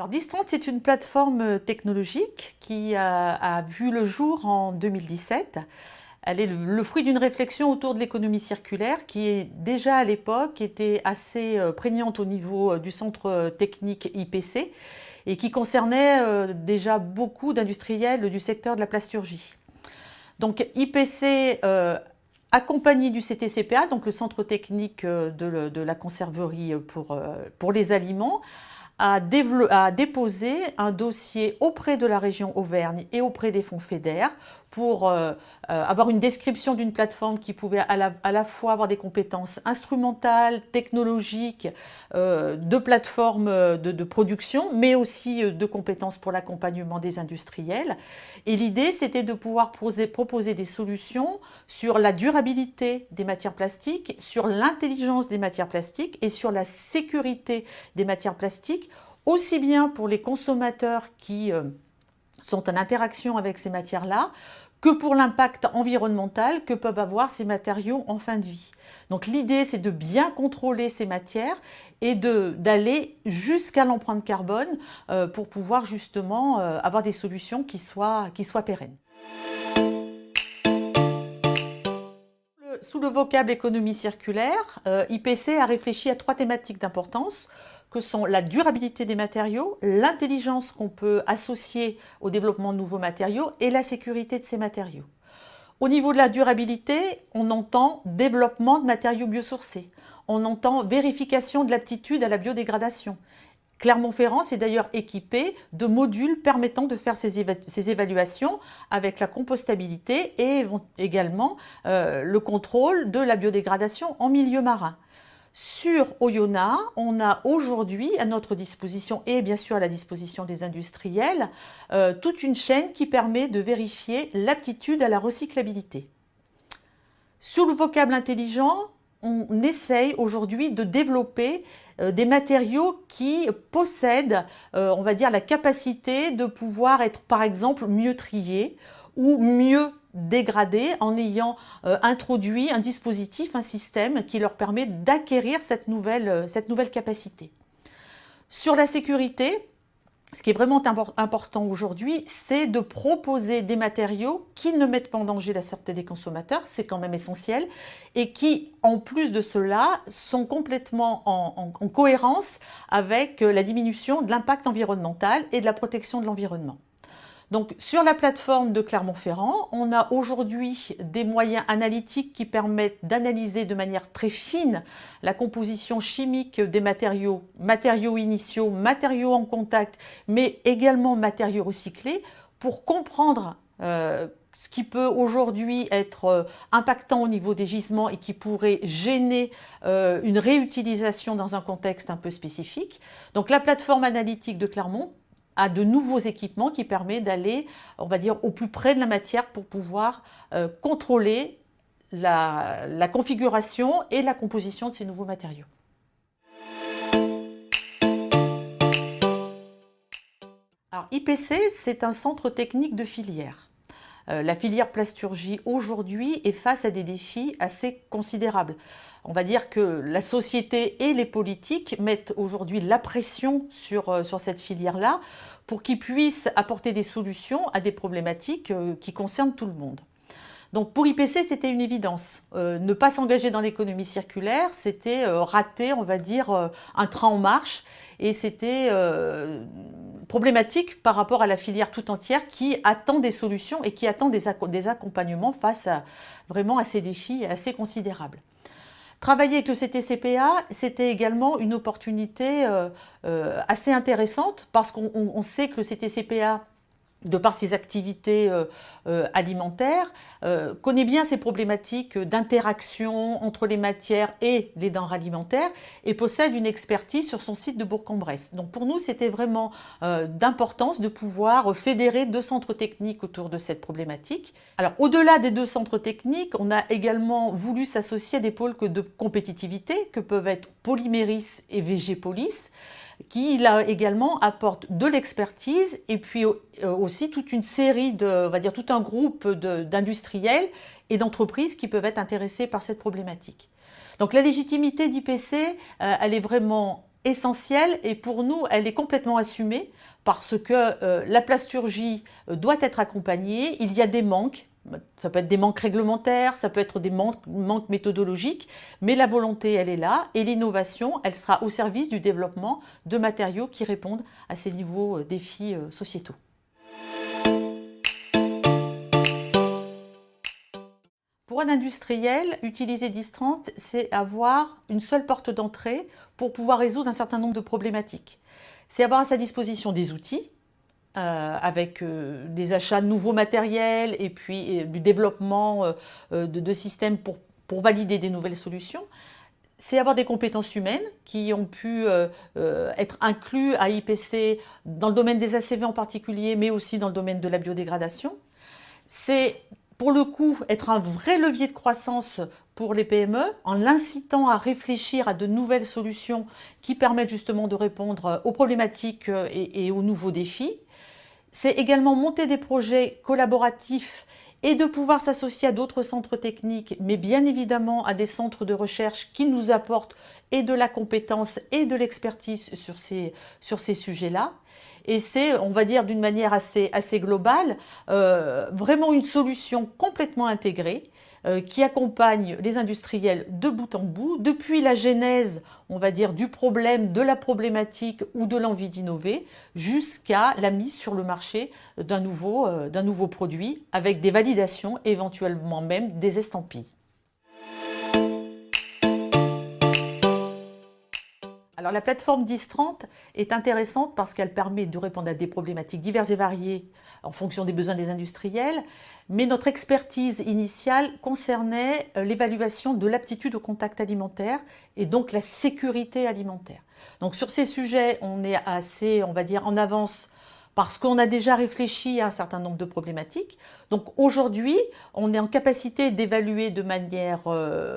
Alors Distrant, c'est une plateforme technologique qui a vu le jour en 2017. Elle est le fruit d'une réflexion autour de l'économie circulaire qui est déjà à l'époque était assez prégnante au niveau du centre technique IPC et qui concernait déjà beaucoup d'industriels du secteur de la plasturgie. Donc IPC accompagné du CTCPA, donc le centre technique de la conserverie pour les aliments, a déposé un dossier auprès de la région Auvergne et auprès des fonds FEDER pour avoir une description d'une plateforme qui pouvait à la fois avoir des compétences instrumentales, technologiques, de plateformes de production, mais aussi de compétences pour l'accompagnement des industriels. Et l'idée, c'était de pouvoir proposer des solutions sur la durabilité des matières plastiques, sur l'intelligence des matières plastiques et sur la sécurité des matières plastiques, aussi bien pour les consommateurs qui sont en interaction avec ces matières-là, que pour l'impact environnemental que peuvent avoir ces matériaux en fin de vie. Donc l'idée, c'est de bien contrôler ces matières et d'aller jusqu'à l'empreinte carbone pour pouvoir justement avoir des solutions qui soient pérennes. Sous le vocable économie circulaire, IPC a réfléchi à 3 thématiques d'importance que sont la durabilité des matériaux, l'intelligence qu'on peut associer au développement de nouveaux matériaux et la sécurité de ces matériaux. Au niveau de la durabilité, on entend développement de matériaux biosourcés, on entend vérification de l'aptitude à la biodégradation. Clermont-Ferrand s'est d'ailleurs équipé de modules permettant de faire ces évaluations avec la compostabilité et également le contrôle de la biodégradation en milieu marin. Sur Oyonnax, on a aujourd'hui à notre disposition et bien sûr à la disposition des industriels toute une chaîne qui permet de vérifier l'aptitude à la recyclabilité. Sur le vocable intelligent, on essaye aujourd'hui de développer des matériaux qui possèdent, on va dire, la capacité de pouvoir être par exemple mieux triés ou mieux dégradés en ayant introduit un dispositif, un système qui leur permet d'acquérir cette nouvelle capacité. Sur la sécurité, ce qui est vraiment important aujourd'hui, c'est de proposer des matériaux qui ne mettent pas en danger la santé des consommateurs, c'est quand même essentiel, et qui, en plus de cela, sont complètement en cohérence avec la diminution de l'impact environnemental et de la protection de l'environnement. Donc, sur la plateforme de Clermont-Ferrand, on a aujourd'hui des moyens analytiques qui permettent d'analyser de manière très fine la composition chimique des matériaux, matériaux initiaux, matériaux en contact, mais également matériaux recyclés, pour comprendre ce qui peut aujourd'hui être impactant au niveau des gisements et qui pourrait gêner une réutilisation dans un contexte un peu spécifique. Donc, la plateforme analytique de Clermont à de nouveaux équipements qui permettent d'aller, on va dire, au plus près de la matière pour pouvoir contrôler la configuration et la composition de ces nouveaux matériaux. Alors, IPC, c'est un centre technique de filière. La filière plasturgie aujourd'hui est face à des défis assez considérables. On va dire que la société et les politiques mettent aujourd'hui la pression sur cette filière-là pour qu'ils puissent apporter des solutions à des problématiques qui concernent tout le monde. Donc pour IPC, c'était une évidence. Ne pas s'engager dans l'économie circulaire, c'était rater, on va dire, un train en marche. Et c'était problématique par rapport à la filière tout entière qui attend des solutions et qui attend des accompagnements face vraiment à ces défis assez considérables. Travailler avec le CTCPA, c'était également une opportunité assez intéressante parce qu'on sait que le CTCPA, de par ses activités alimentaires, connaît bien ces problématiques d'interaction entre les matières et les denrées alimentaires et possède une expertise sur son site de Bourg-en-Bresse. Donc pour nous, c'était vraiment d'importance de pouvoir fédérer 2 centres techniques autour de cette problématique. Alors au-delà des 2 centres techniques, on a également voulu s'associer à des pôles de compétitivité que peuvent être Polyméris et VG-Polis, qui là également apporte de l'expertise et puis aussi toute une série on va dire tout un groupe d'industriels et d'entreprises qui peuvent être intéressés par cette problématique. Donc la légitimité d'IPC, elle est vraiment essentielle et pour nous, elle est complètement assumée parce que la plasturgie doit être accompagnée. Il y a des manques, ça peut être des manques réglementaires, ça peut être des manques méthodologiques, mais la volonté, elle est là et l'innovation, elle sera au service du développement de matériaux qui répondent à ces nouveaux défis sociétaux. Pour un industriel, utiliser Distrant, c'est avoir une seule porte d'entrée pour pouvoir résoudre un certain nombre de problématiques. C'est avoir à sa disposition des outils, avec des achats de nouveaux matériels et puis du développement de systèmes pour valider des nouvelles solutions. C'est avoir des compétences humaines qui ont pu être incluses à IPC dans le domaine des ACV en particulier, mais aussi dans le domaine de la biodégradation. C'est pour le coup être un vrai levier de croissance pour les PME en l'incitant à réfléchir à de nouvelles solutions qui permettent justement de répondre aux problématiques et aux nouveaux défis. C'est également monter des projets collaboratifs et de pouvoir s'associer à d'autres centres techniques, mais bien évidemment à des centres de recherche qui nous apportent et de la compétence et de l'expertise sur ces sujets-là. Et c'est, on va dire d'une manière assez globale, vraiment une solution complètement intégrée qui accompagne les industriels de bout en bout, depuis la genèse, on va dire, du problème, de la problématique ou de l'envie d'innover, jusqu'à la mise sur le marché d'un nouveau produit avec des validations, éventuellement même des estampilles. Alors la plateforme Distrant est intéressante parce qu'elle permet de répondre à des problématiques diverses et variées en fonction des besoins des industriels, mais notre expertise initiale concernait l'évaluation de l'aptitude au contact alimentaire et donc la sécurité alimentaire. Donc sur ces sujets, on est assez, on va dire, en avance parce qu'on a déjà réfléchi à un certain nombre de problématiques. Donc aujourd'hui, on est en capacité d'évaluer de manière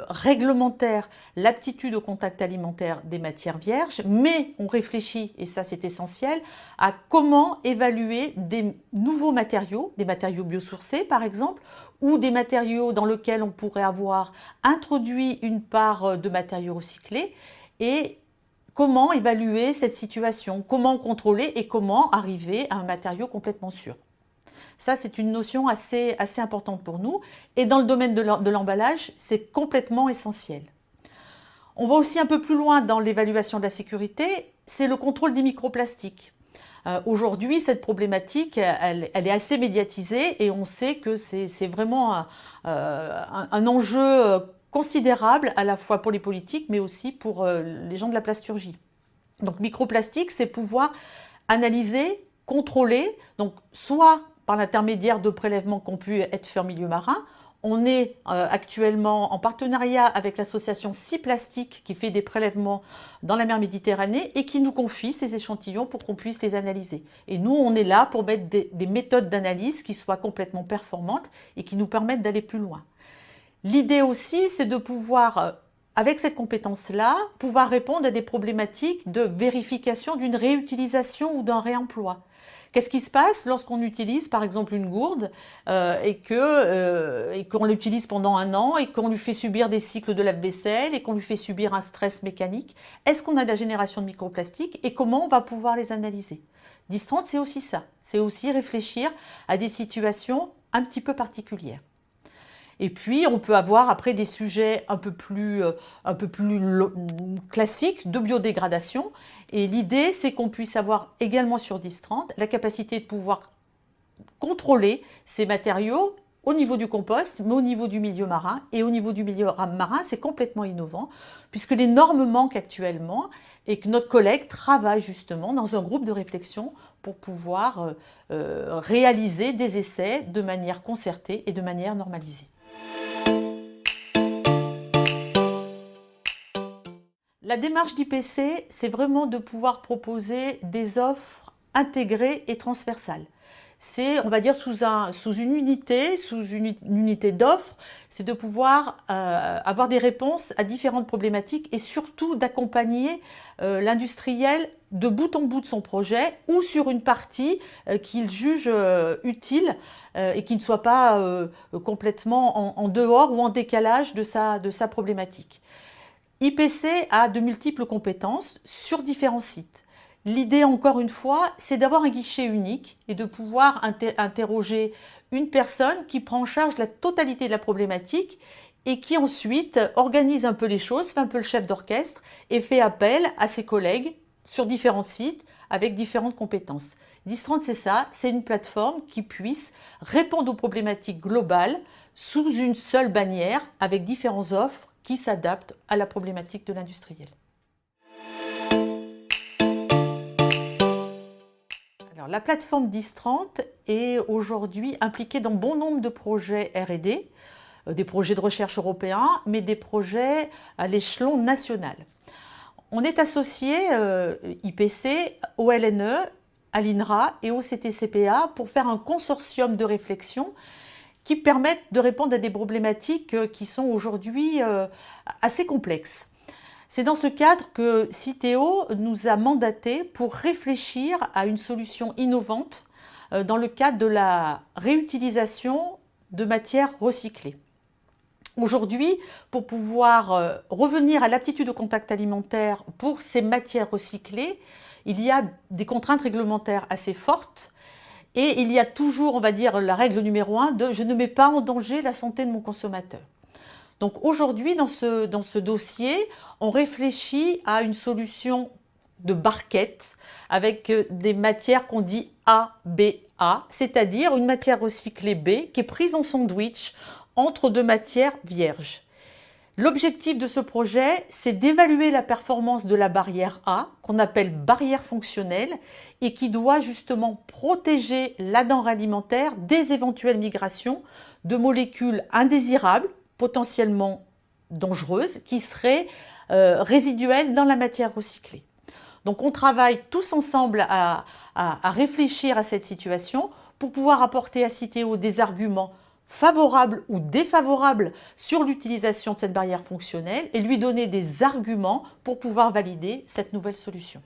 réglementaire l'aptitude au contact alimentaire des matières vierges, mais on réfléchit, et ça c'est essentiel, à comment évaluer des nouveaux matériaux, des matériaux biosourcés par exemple, ou des matériaux dans lesquels on pourrait avoir introduit une part de matériaux recyclés, et comment évaluer cette situation, comment contrôler et comment arriver à un matériau complètement sûr. Ça, c'est une notion assez importante pour nous. Et dans le domaine de l'emballage, c'est complètement essentiel. On va aussi un peu plus loin dans l'évaluation de la sécurité, c'est le contrôle des microplastiques. Aujourd'hui, cette problématique, elle est assez médiatisée et on sait que c'est vraiment un enjeu considérable à la fois pour les politiques mais aussi pour les gens de la plasturgie. Donc microplastique, c'est pouvoir analyser, contrôler, donc soit par l'intermédiaire de prélèvements qui ont pu être faits en milieu marin. On est actuellement en partenariat avec l'association Ciplastique qui fait des prélèvements dans la mer Méditerranée et qui nous confie ces échantillons pour qu'on puisse les analyser. Et nous, on est là pour mettre des méthodes d'analyse qui soient complètement performantes et qui nous permettent d'aller plus loin. L'idée aussi, c'est de pouvoir, avec cette compétence-là, pouvoir répondre à des problématiques de vérification d'une réutilisation ou d'un réemploi. Qu'est-ce qui se passe lorsqu'on utilise par exemple une gourde et qu'on l'utilise pendant un an et qu'on lui fait subir des cycles de lave-vaisselle et qu'on lui fait subir un stress mécanique? Est-ce qu'on a de la génération de microplastiques et comment on va pouvoir les analyser? Distrant, c'est aussi ça, c'est aussi réfléchir à des situations un petit peu particulières. Et puis, on peut avoir après des sujets un peu plus classiques de biodégradation. Et l'idée, c'est qu'on puisse avoir également sur Distrant la capacité de pouvoir contrôler ces matériaux au niveau du compost, mais au niveau du milieu marin. Et au niveau du milieu marin, c'est complètement innovant, puisque les normes manquent actuellement et que notre collègue travaille justement dans un groupe de réflexion pour pouvoir réaliser des essais de manière concertée et de manière normalisée. La démarche d'IPC, c'est vraiment de pouvoir proposer des offres intégrées et transversales. C'est, on va dire, sous une unité d'offres, c'est de pouvoir avoir des réponses à différentes problématiques et surtout d'accompagner l'industriel de bout en bout de son projet ou sur une partie qu'il juge utile et qui ne soit pas complètement en dehors ou en décalage de sa problématique. IPC a de multiples compétences sur différents sites. L'idée, encore une fois, c'est d'avoir un guichet unique et de pouvoir interroger une personne qui prend en charge la totalité de la problématique et qui ensuite organise un peu les choses, fait un peu le chef d'orchestre et fait appel à ses collègues sur différents sites avec différentes compétences. Distrand, c'est ça, c'est une plateforme qui puisse répondre aux problématiques globales sous une seule bannière avec différentes offres qui s'adaptent à la problématique de l'industriel. Alors, la plateforme Distrand est aujourd'hui impliquée dans bon nombre de projets R&D, des projets de recherche européens, mais des projets à l'échelon national. On est associé IPC, au LNE, à l'INRA et au CTCPA pour faire un consortium de réflexion qui permettent de répondre à des problématiques qui sont aujourd'hui assez complexes. C'est dans ce cadre que Citeo nous a mandatés pour réfléchir à une solution innovante dans le cadre de la réutilisation de matières recyclées. Aujourd'hui, pour pouvoir revenir à l'aptitude au contact alimentaire pour ces matières recyclées, il y a des contraintes réglementaires assez fortes et il y a toujours, on va dire, la règle numéro 1 de « je ne mets pas en danger la santé de mon consommateur ». Donc aujourd'hui, dans ce dossier, on réfléchit à une solution de barquette avec des matières qu'on dit A, B, A, c'est-à-dire une matière recyclée B qui est prise en sandwich entre deux matières vierges. L'objectif de ce projet, c'est d'évaluer la performance de la barrière A, qu'on appelle barrière fonctionnelle, et qui doit justement protéger la denrée alimentaire des éventuelles migrations de molécules indésirables, potentiellement dangereuses, qui seraient résiduelles dans la matière recyclée. Donc on travaille tous ensemble à réfléchir à cette situation pour pouvoir apporter à Citeo des arguments favorables ou défavorables sur l'utilisation de cette barrière fonctionnelle et lui donner des arguments pour pouvoir valider cette nouvelle solution.